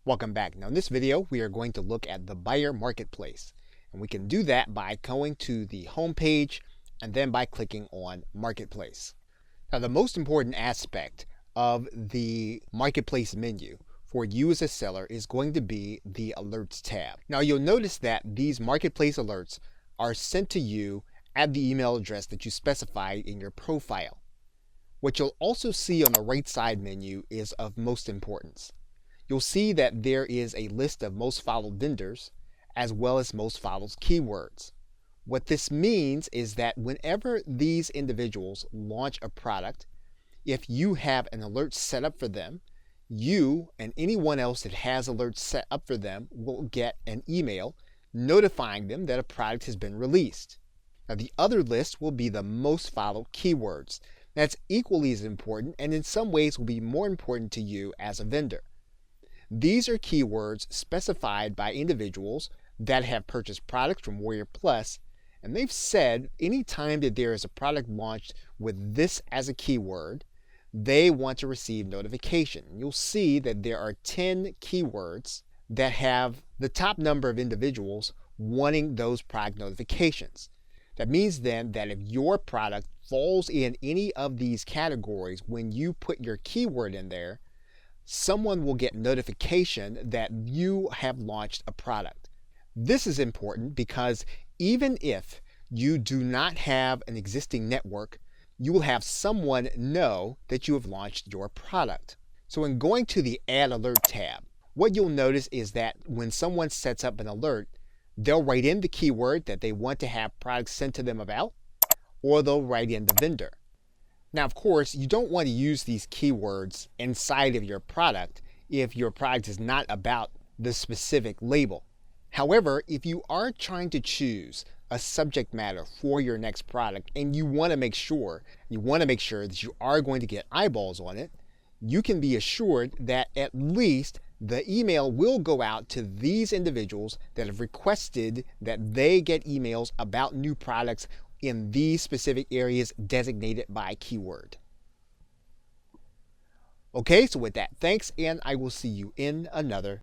Welcome back. Now in this video, we are going to look at the buyer marketplace. And we can do that by going to the home page and then by clicking on marketplace. Now the most important aspect of the marketplace menu for you as a seller is going to be the alerts tab. Now you'll notice that these marketplace alerts are sent to you at the email address that you specified in your profile. What you'll also see on the right side menu is of most importance. You'll see that there is a list of most followed vendors as well as most followed keywords. What this means is that whenever these individuals launch a product, if you have an alert set up for them, you and anyone else that has alerts set up for them will get an email notifying them that a product has been released. Now the other list will be the most followed keywords. That's equally as important and in some ways will be more important to you as a vendor. These are keywords specified by individuals that have purchased products from WarriorPlus, and they've said anytime that there is a product launched with this as a keyword, they want to receive notification. You'll see that there are 10 keywords that have the top number of individuals wanting those product notifications. That means then that if your product falls in any of these categories when you put your keyword in there, someone will get notification that you have launched a product. This is important because even if you do not have an existing network, you will have someone know that you have launched your product. So in going to the Add Alert tab, what you'll notice is that when someone sets up an alert, they'll write in the keyword that they want to have products sent to them about, or they'll write in the vendor. Now, of course, you don't want to use these keywords inside of your product if your product is not about the specific label. However, if you are trying to choose a subject matter for your next product and you want to make sure that you are going to get eyeballs on it, you can be assured that at least the email will go out to these individuals that have requested that they get emails about new products in these specific areas designated by keyword. Okay, so with that, thanks, and I will see you in another